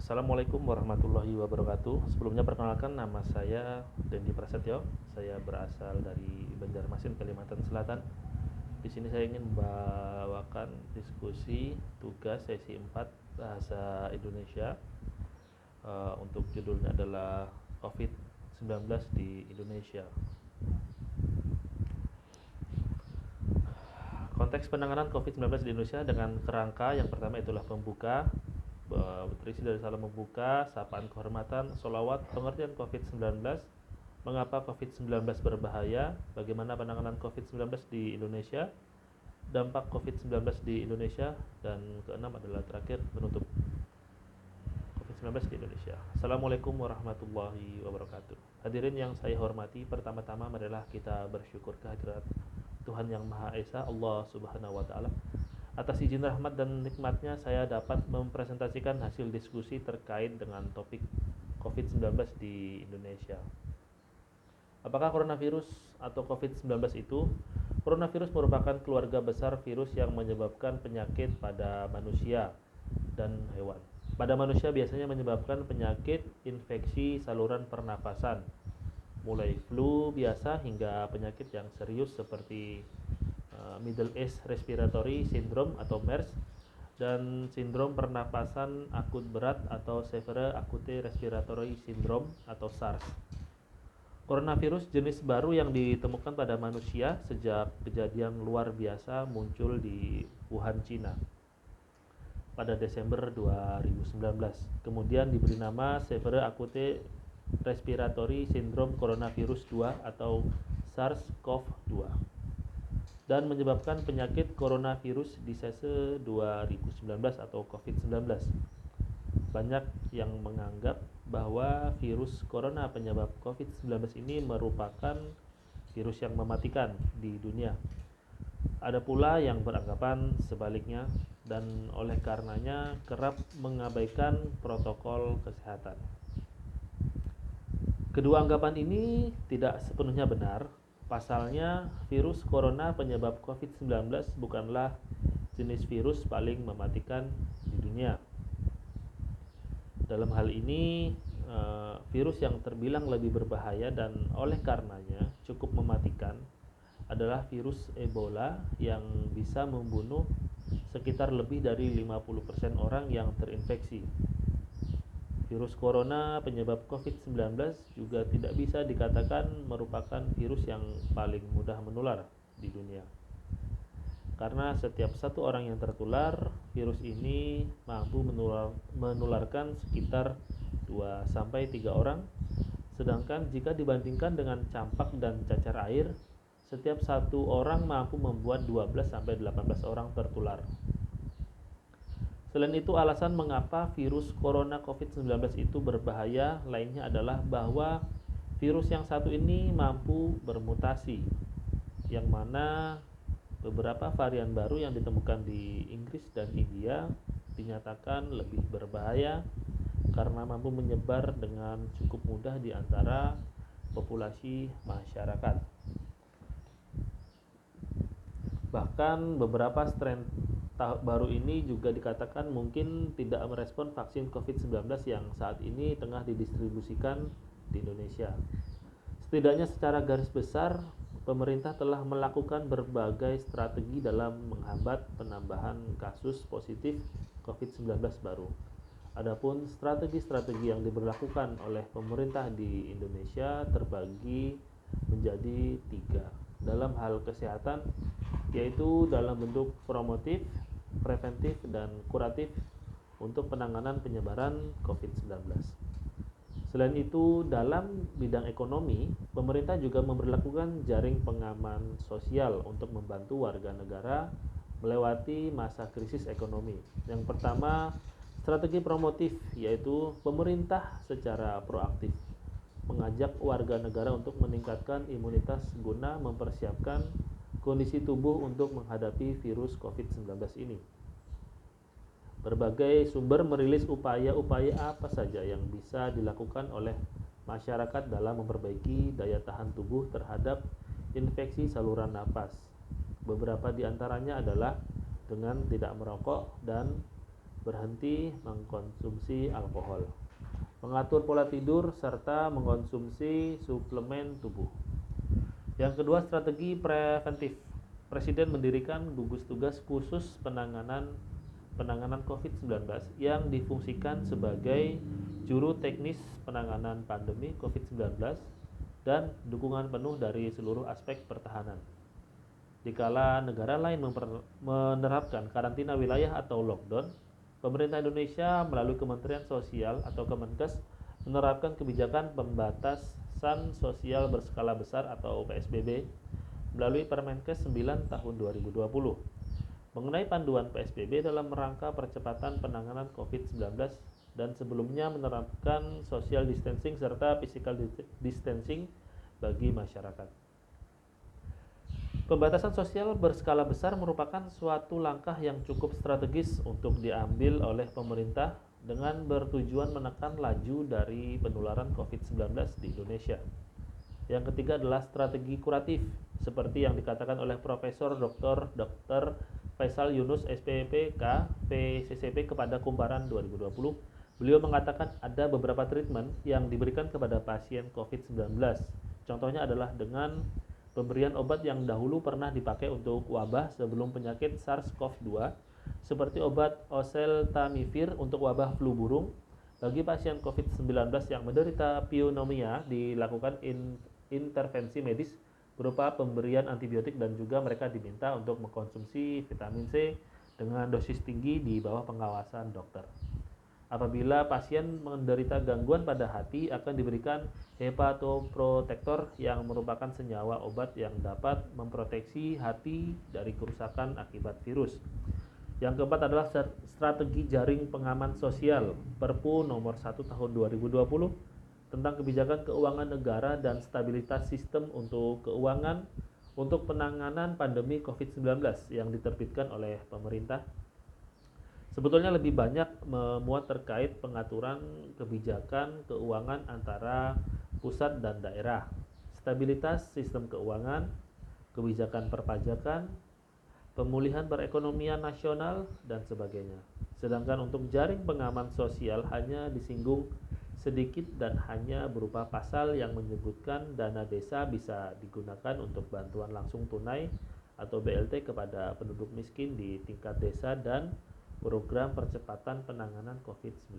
Assalamualaikum warahmatullahi wabarakatuh. Sebelumnya perkenalkan, nama saya Dendi Prasetyo. Saya berasal dari Banjarmasin, Kalimantan Selatan. Di sini saya ingin membawakan diskusi tugas sesi 4 bahasa Indonesia. Untuk judulnya adalah COVID-19 di Indonesia. Konteks penanganan COVID-19 di Indonesia dengan kerangka yang pertama itulah pembuka, berisi dari salam membuka, sapaan kehormatan, sholawat, pengertian COVID-19, mengapa COVID-19 berbahaya, bagaimana penanganan COVID-19 di Indonesia, dampak COVID-19 di Indonesia, dan keenam adalah terakhir penutup COVID-19 di Indonesia. Assalamualaikum warahmatullahi wabarakatuh. Hadirin yang saya hormati, pertama-tama marilah kita bersyukur kehadirat Tuhan Yang Maha Esa, Allah Subhanahu wa Ta'ala. Atas izin rahmat dan nikmatnya, saya dapat mempresentasikan hasil diskusi terkait dengan topik COVID-19 di Indonesia. Apakah coronavirus atau COVID-19 itu? Coronavirus merupakan keluarga besar virus yang menyebabkan penyakit pada manusia dan hewan. Pada manusia biasanya menyebabkan penyakit infeksi saluran pernapasan, mulai flu biasa hingga penyakit yang serius seperti Middle East Respiratory Syndrome atau MERS dan sindrom pernapasan akut berat atau Severe Acute Respiratory Syndrome atau SARS. Coronavirus jenis baru yang ditemukan pada manusia sejak kejadian luar biasa muncul di Wuhan, Cina pada Desember 2019. Kemudian diberi nama Severe Acute Respiratory Syndrome Coronavirus 2 atau SARS-CoV-2 dan menyebabkan penyakit coronavirus disease 2019 atau COVID-19. Banyak yang menganggap bahwa virus corona penyebab COVID-19 ini merupakan virus yang mematikan di dunia. Ada pula yang beranggapan sebaliknya dan oleh karenanya kerap mengabaikan protokol kesehatan. Kedua anggapan ini tidak sepenuhnya benar. Pasalnya, virus corona penyebab COVID-19 bukanlah jenis virus paling mematikan di dunia. Dalam hal ini, virus yang terbilang lebih berbahaya dan oleh karenanya cukup mematikan adalah virus Ebola yang bisa membunuh sekitar lebih dari 50% orang yang terinfeksi. Virus corona penyebab COVID-19 juga tidak bisa dikatakan merupakan virus yang paling mudah menular di dunia. Karena setiap satu orang yang tertular, virus ini mampu menularkan sekitar 2-3 orang. Sedangkan jika dibandingkan dengan campak dan cacar air, setiap satu orang mampu membuat 12-18 orang tertular. Selain itu, alasan mengapa virus corona COVID-19 itu berbahaya lainnya adalah bahwa virus yang satu ini mampu bermutasi, yang mana beberapa varian baru yang ditemukan di Inggris dan India dinyatakan lebih berbahaya karena mampu menyebar dengan cukup mudah di antara populasi masyarakat. Bahkan beberapa strain baru ini juga dikatakan mungkin tidak merespon vaksin COVID-19 yang saat ini tengah didistribusikan di Indonesia. Setidaknya secara garis besar, pemerintah telah melakukan berbagai strategi dalam menghambat penambahan kasus positif COVID-19 baru. Adapun strategi-strategi yang diberlakukan oleh pemerintah di Indonesia terbagi menjadi 3 dalam hal kesehatan, yaitu dalam bentuk promotif, preventif, dan kuratif untuk penanganan penyebaran COVID-19. Selain itu, dalam bidang ekonomi, pemerintah juga memberlakukan jaring pengaman sosial untuk membantu warga negara melewati masa krisis ekonomi. Yang pertama, strategi promotif, yaitu pemerintah secara proaktif mengajak warga negara untuk meningkatkan imunitas guna mempersiapkan kondisi tubuh untuk menghadapi virus COVID-19 ini. Berbagai sumber merilis upaya-upaya apa saja yang bisa dilakukan oleh masyarakat dalam memperbaiki daya tahan tubuh terhadap infeksi saluran napas. Beberapa di antaranya adalah dengan tidak merokok dan berhenti mengkonsumsi alkohol, mengatur pola tidur, serta mengkonsumsi suplemen tubuh. Yang kedua, strategi preventif. Presiden mendirikan gugus tugas khusus penanganan COVID-19 yang difungsikan sebagai juru teknis penanganan pandemi COVID-19 dan dukungan penuh dari seluruh aspek pertahanan. Dikala negara lain menerapkan karantina wilayah atau lockdown, pemerintah Indonesia melalui Kementerian Sosial atau Kemenkes menerapkan kebijakan pembatasan sosial berskala besar atau PSBB melalui Permenkes 9 tahun 2020 mengenai panduan PSBB dalam rangka percepatan penanganan COVID-19 dan sebelumnya menerapkan social distancing serta physical distancing bagi masyarakat. Pembatasan sosial berskala besar merupakan suatu langkah yang cukup strategis untuk diambil oleh pemerintah dengan bertujuan menekan laju dari penularan COVID-19 di Indonesia. Yang ketiga adalah strategi kuratif, seperti yang dikatakan oleh Profesor Dr. Faisal Yunus SPPK PCCP kepada Kumparan 2020. Beliau mengatakan ada beberapa treatment yang diberikan kepada pasien COVID-19. Contohnya adalah dengan pemberian obat yang dahulu pernah dipakai untuk wabah sebelum penyakit SARS-CoV-2, seperti obat oseltamivir untuk wabah flu burung. Bagi pasien COVID-19 yang menderita pneumonia, dilakukan intervensi medis berupa pemberian antibiotik dan juga mereka diminta untuk mengkonsumsi vitamin C dengan dosis tinggi di bawah pengawasan dokter. Apabila pasien menderita gangguan pada hati, akan diberikan hepatoprotektor yang merupakan senyawa obat yang dapat memproteksi hati dari kerusakan akibat virus. Yang keempat adalah strategi jaring pengaman sosial Perpu nomor 1 tahun 2020 tentang kebijakan keuangan negara dan stabilitas sistem untuk keuangan untuk penanganan pandemi COVID-19 yang diterbitkan oleh pemerintah. Sebetulnya lebih banyak memuat terkait pengaturan kebijakan keuangan antara pusat dan daerah, stabilitas sistem keuangan, kebijakan perpajakan, pemulihan perekonomian nasional, dan sebagainya. Sedangkan untuk jaring pengaman sosial hanya disinggung sedikit dan hanya berupa pasal yang menyebutkan dana desa bisa digunakan untuk bantuan langsung tunai atau BLT kepada penduduk miskin di tingkat desa dan program percepatan penanganan COVID-19.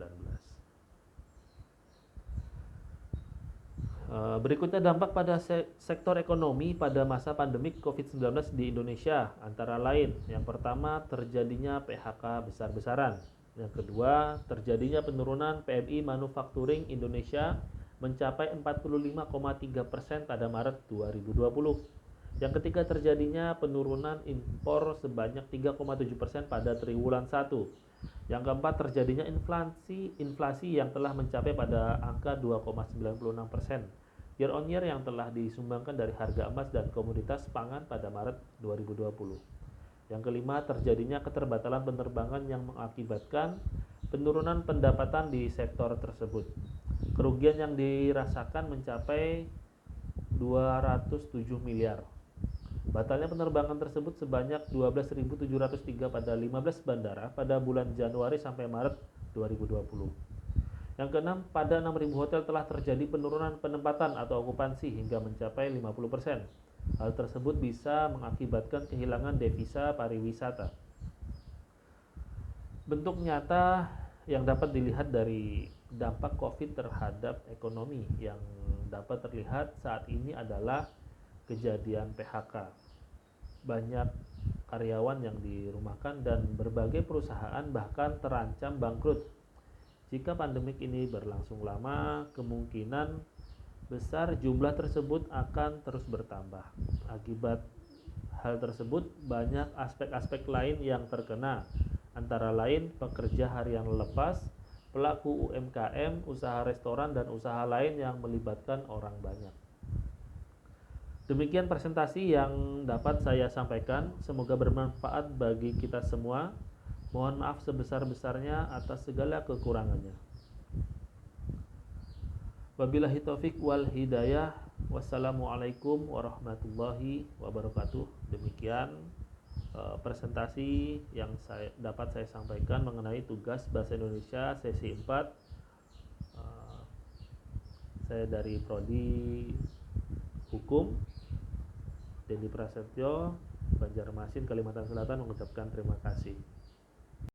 Berikutnya dampak pada sektor ekonomi pada masa pandemik COVID-19 di Indonesia, antara lain yang pertama terjadinya PHK besar-besaran, yang kedua terjadinya penurunan PMI manufacturing Indonesia mencapai 45,3% pada Maret 2020. Yang ketiga terjadinya penurunan impor sebanyak 3,7% pada triwulan 1. Yang keempat terjadinya inflasi yang telah mencapai pada angka 2,96% year on year yang telah disumbangkan dari harga emas dan komoditas pangan pada Maret 2020. Yang kelima terjadinya keterbatalan penerbangan yang mengakibatkan penurunan pendapatan di sektor tersebut. Kerugian yang dirasakan mencapai 207 miliar. Batalnya penerbangan tersebut sebanyak 12.703 pada 15 bandara pada bulan Januari sampai Maret 2020. Yang keenam, pada 6.000 hotel telah terjadi penurunan penempatan atau okupansi hingga mencapai 50%. Hal tersebut bisa mengakibatkan kehilangan devisa pariwisata. Bentuk nyata yang dapat dilihat dari dampak COVID terhadap ekonomi yang dapat terlihat saat ini adalah kejadian PHK. Banyak karyawan yang dirumahkan dan berbagai perusahaan bahkan terancam bangkrut. Jika pandemik ini berlangsung lama, kemungkinan besar jumlah tersebut akan terus bertambah. Akibat hal tersebut, banyak aspek-aspek lain yang terkena, antara lain pekerja harian lepas, pelaku UMKM, usaha restoran, dan usaha lain yang melibatkan orang banyak. Demikian presentasi yang dapat saya sampaikan, semoga bermanfaat bagi kita semua. Mohon maaf sebesar-besarnya atas segala kekurangannya. Wabillahi taufik wal hidayah. Wassalamualaikum warahmatullahi wabarakatuh. Demikian. presentasi yang dapat saya sampaikan mengenai tugas Bahasa Indonesia sesi 4. Saya dari Prodi Hukum, Dendi Prasetyo, Banjarmasin, Kalimantan Selatan, mengucapkan terima kasih.